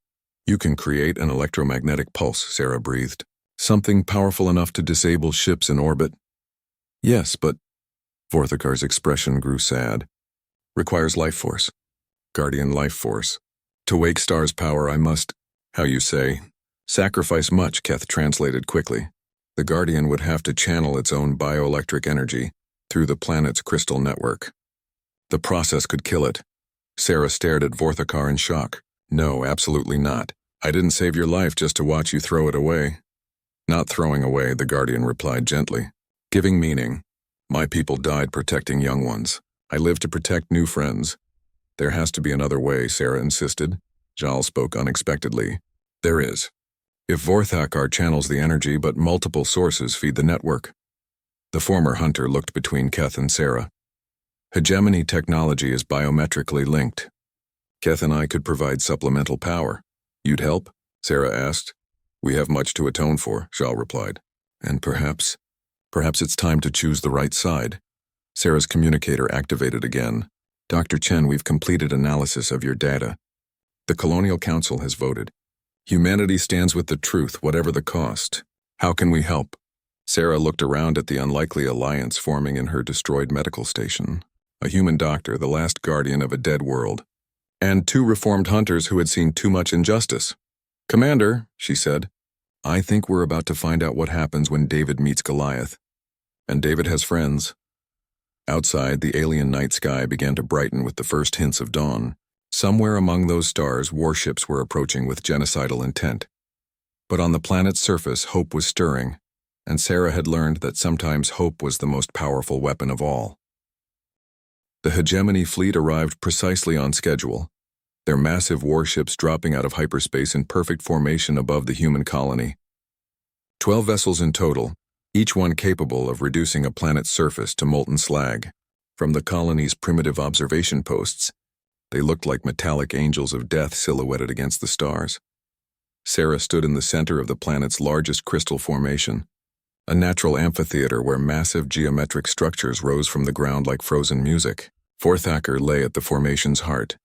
you can create an electromagnetic pulse, Sarah breathed. Something powerful enough to disable ships in orbit. Yes, but Vorthakar's expression grew sad. Requires life force. Guardian life force. To wake Star's power, I must, sacrifice much, Keth translated quickly. The Guardian would have to channel its own bioelectric energy through the planet's crystal network. The process could kill it. Sarah stared at Vorthakar in shock. No, absolutely not. I didn't save your life just to watch you throw it away. Not throwing away, the Guardian replied gently. Giving meaning. My people died protecting young ones. I live to protect new friends. There has to be another way, Sarah insisted. Zhal spoke unexpectedly. There is. If Vorthakar channels the energy but multiple sources feed the network. The former hunter looked between Keth and Sarah. Hegemony technology is biometrically linked. Keth and I could provide supplemental power. You'd help? Sarah asked. We have much to atone for, Zhal replied. And perhaps it's time to choose the right side. Sarah's communicator activated again. Dr. Chen, we've completed analysis of your data. The Colonial Council has voted. Humanity stands with the truth, whatever the cost. How can we help? Sarah looked around at the unlikely alliance forming in her destroyed medical station. A human doctor, the last guardian of a dead world. And 2 reformed hunters who had seen too much injustice. Commander, she said, I think we're about to find out what happens when David meets Goliath. And David has friends. Outside, the alien night sky began to brighten with the first hints of dawn. Somewhere among those stars, warships were approaching with genocidal intent. But on the planet's surface, hope was stirring, and Sarah had learned that sometimes hope was the most powerful weapon of all. The Hegemony fleet arrived precisely on schedule, their massive warships dropping out of hyperspace in perfect formation above the human colony. 12 vessels in total, each one capable of reducing a planet's surface to molten slag. From the colony's primitive observation posts, they looked like metallic angels of death silhouetted against the stars. Sarah stood in the center of the planet's largest crystal formation, a natural amphitheater where massive geometric structures rose from the ground like frozen music. Vorthakar lay at the formation's heart,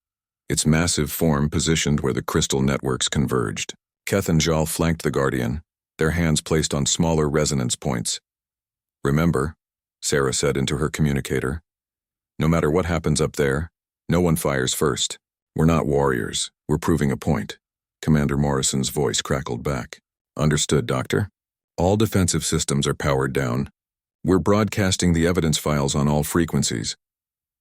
its massive form positioned where the crystal networks converged. Keth and Zhal flanked the Guardian, their hands placed on smaller resonance points. Remember, Sarah said into her communicator, no matter what happens up there, no one fires first. We're not warriors. We're proving a point. Commander Morrison's voice crackled back. Understood, Doctor. All defensive systems are powered down. We're broadcasting the evidence files on all frequencies.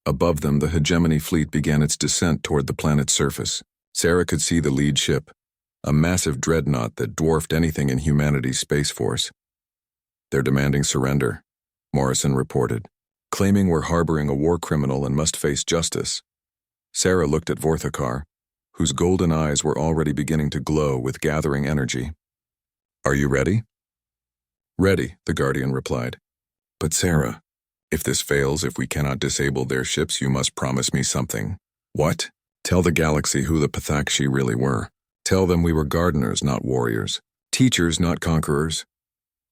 Above them, the Hegemony fleet began its descent toward the planet's surface. Sarah could see the lead ship, a massive dreadnought that dwarfed anything in humanity's space force. They're demanding surrender, Morrison reported, claiming we're harboring a war criminal and must face justice. Sarah looked at Vorthakar, whose golden eyes were already beginning to glow with gathering energy. "Are you ready?" "Ready," the Guardian replied. "But Sarah, if this fails, if we cannot disable their ships, you must promise me something." "What?" "Tell the galaxy who the Pathakshi really were. Tell them we were gardeners, not warriors. Teachers, not conquerors."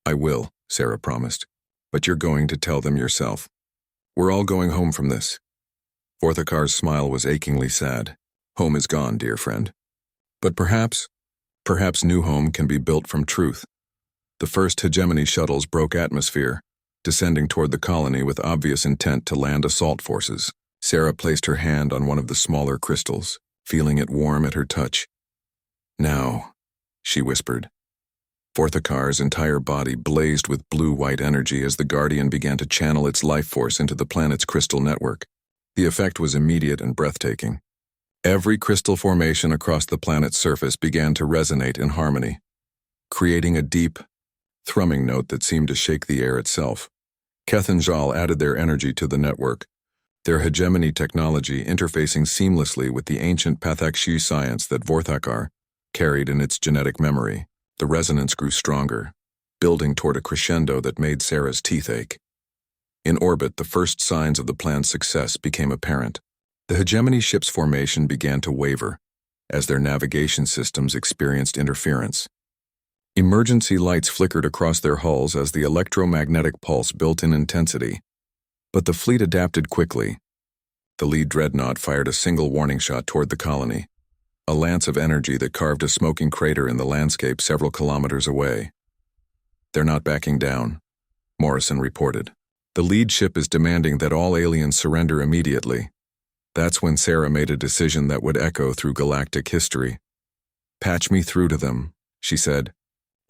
"I will," Sarah promised. "But you're going to tell them yourself. We're all going home from this." Vorthakar's smile was achingly sad. "Home is gone, dear friend. But perhaps new home can be built from truth." The first hegemony shuttles broke atmosphere, descending toward the colony with obvious intent to land assault forces. Sarah placed her hand on one of the smaller crystals, feeling it warm at her touch. "Now," she whispered. Vorthakar's entire body blazed with blue-white energy as the Guardian began to channel its life force into the planet's crystal network. The effect was immediate and breathtaking. Every crystal formation across the planet's surface began to resonate in harmony, creating a deep, thrumming note that seemed to shake the air itself. Keth and Jal added their energy to the network, their hegemony technology interfacing seamlessly with the ancient Pathakshi science that Vorthakar carried in its genetic memory. The resonance grew stronger, building toward a crescendo that made Sarah's teeth ache. In orbit, the first signs of the plan's success became apparent. The hegemony ship's formation began to waver as their navigation systems experienced interference. Emergency lights flickered across their hulls as the electromagnetic pulse built in intensity. But the fleet adapted quickly. The lead dreadnought fired a single warning shot toward the colony, a lance of energy that carved a smoking crater in the landscape several kilometers away. "They're not backing down," Morrison reported. "The lead ship is demanding that all aliens surrender immediately." That's when Sarah made a decision that would echo through galactic history. "Patch me through to them," she said.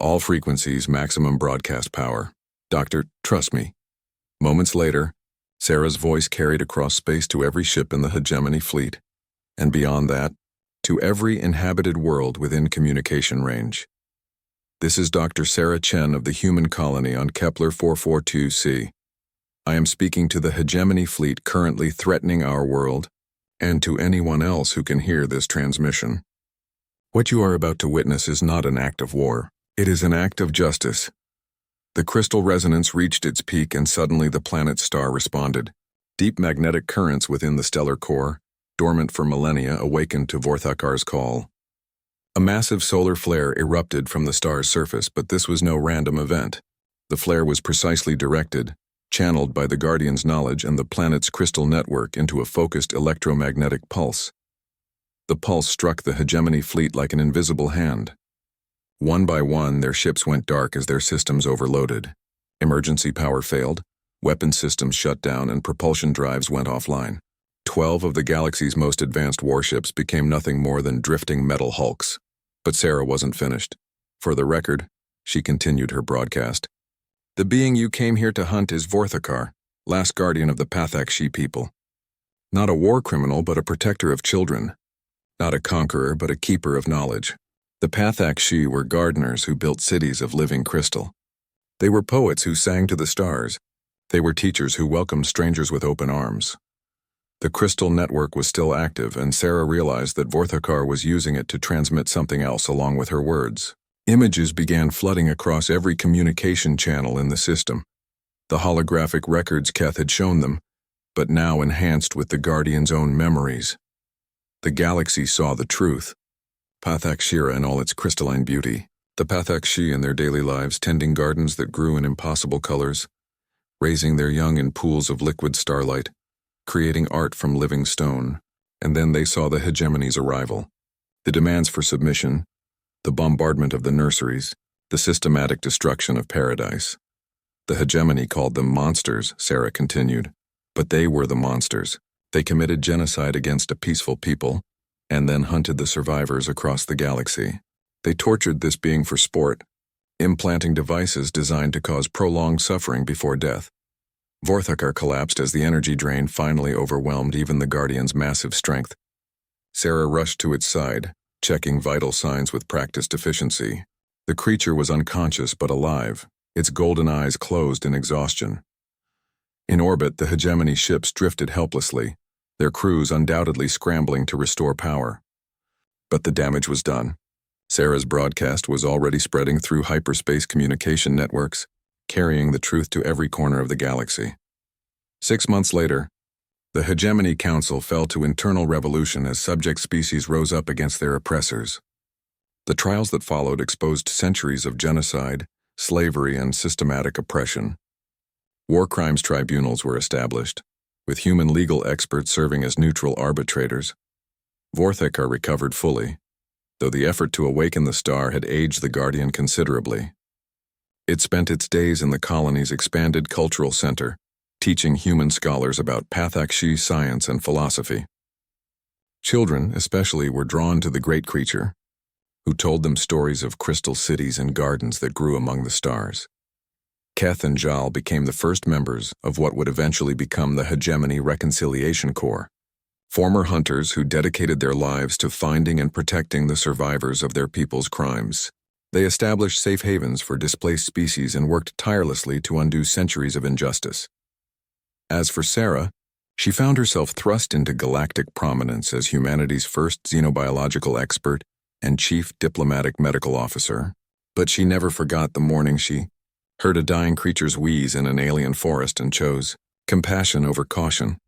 "All frequencies, maximum broadcast power. Doctor, trust me." Moments later, Sarah's voice carried across space to every ship in the hegemony fleet, and beyond that, to every inhabited world within communication range. "This is Dr. Sarah Chen of the human colony on Kepler 442c. I am speaking to the hegemony fleet currently threatening our world, and to anyone else who can hear this transmission. What you are about to witness is not an act of war. It is an act of justice." The crystal resonance reached its peak, and suddenly the planet's star responded. Deep magnetic currents within the stellar core, dormant for millennia, awakened to Vorthakar's call. A massive solar flare erupted from the star's surface, but this was no random event. The flare was precisely directed, channeled by the Guardian's knowledge and the planet's crystal network into a focused electromagnetic pulse. The pulse struck the hegemony fleet like an invisible hand. One by one, their ships went dark as their systems overloaded. Emergency power failed, weapon systems shut down, and propulsion drives went offline. 12 of the galaxy's most advanced warships became nothing more than drifting metal hulks. But Sarah wasn't finished. For the record, she continued her broadcast. "The being you came here to hunt is Vorthakar, last guardian of the Pathakshi people. Not a war criminal, but a protector of children. Not a conqueror, but a keeper of knowledge. The Pathakshi were gardeners who built cities of living crystal. They were poets who sang to the stars. They were teachers who welcomed strangers with open arms." The crystal network was still active, and Sarah realized that Vorthakar was using it to transmit something else along with her words. Images began flooding across every communication channel in the system. The holographic records Keth had shown them, but now enhanced with the Guardian's own memories. The galaxy saw the truth. Pathakshira in all its crystalline beauty. The Pathakshi in their daily lives tending gardens that grew in impossible colors, raising their young in pools of liquid starlight, creating art from living stone. And then they saw the hegemony's arrival. The demands for submission, the bombardment of the nurseries, the systematic destruction of paradise. The hegemony called them monsters, Sarah continued. But they were the monsters. They committed genocide against a peaceful people, and then hunted the survivors across the galaxy. They tortured this being for sport, implanting devices designed to cause prolonged suffering before death. Vorthakar collapsed as the energy drain finally overwhelmed even the Guardian's massive strength. Sarah rushed to its side, checking vital signs with practiced efficiency. The creature was unconscious but alive, its golden eyes closed in exhaustion. In orbit, the hegemony ships drifted helplessly, their crews undoubtedly scrambling to restore power. But the damage was done. Sarah's broadcast was already spreading through hyperspace communication networks, carrying the truth to every corner of the galaxy. 6 months later, the Hegemony Council fell to internal revolution as subject species rose up against their oppressors. The trials that followed exposed centuries of genocide, slavery, and systematic oppression. War crimes tribunals were established, with human legal experts serving as neutral arbitrators. Vorthekar recovered fully, though the effort to awaken the star had aged the Guardian considerably. It spent its days in the colony's expanded cultural center, teaching human scholars about Pathakshi science and philosophy. Children, especially, were drawn to the great creature, who told them stories of crystal cities and gardens that grew among the stars. Keth and Jal became the first members of what would eventually become the Hegemony Reconciliation Corps, former hunters who dedicated their lives to finding and protecting the survivors of their people's crimes. They established safe havens for displaced species and worked tirelessly to undo centuries of injustice. As for Sarah, she found herself thrust into galactic prominence as humanity's first xenobiological expert and chief diplomatic medical officer. But she never forgot the morning she heard a dying creature's wheeze in an alien forest and chose compassion over caution.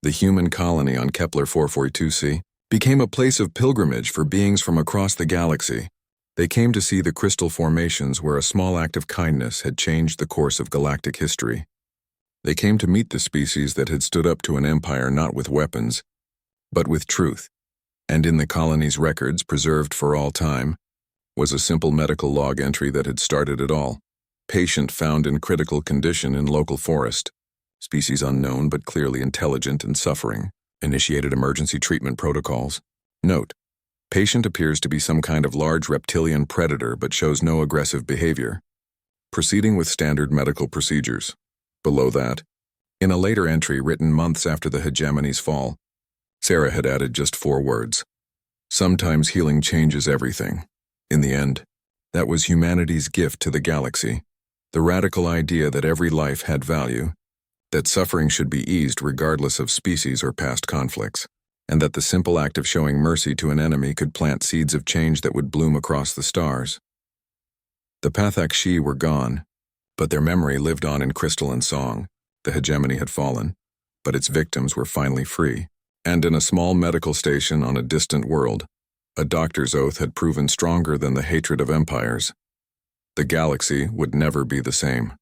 The human colony on Kepler 442c became a place of pilgrimage for beings from across the galaxy. They came to see the crystal formations where a small act of kindness had changed the course of galactic history. They came to meet the species that had stood up to an empire not with weapons, but with truth. And in the colony's records, preserved for all time, was a simple medical log entry that had started it all. Patient found in critical condition in local forest. Species unknown but clearly intelligent and suffering. Initiated emergency treatment protocols. Note: patient appears to be some kind of large reptilian predator but shows no aggressive behavior. Proceeding with standard medical procedures. Below that, in a later entry written months after the Hegemony's fall, Sarah had added just 4 words. Sometimes healing changes everything. In the end, that was humanity's gift to the galaxy. The radical idea that every life had value, that suffering should be eased regardless of species or past conflicts, and that the simple act of showing mercy to an enemy could plant seeds of change that would bloom across the stars. The Pathakshi were gone, but their memory lived on in crystal and song. The Hegemony had fallen, but its victims were finally free. And in a small medical station on a distant world, a doctor's oath had proven stronger than the hatred of empires. The galaxy would never be the same.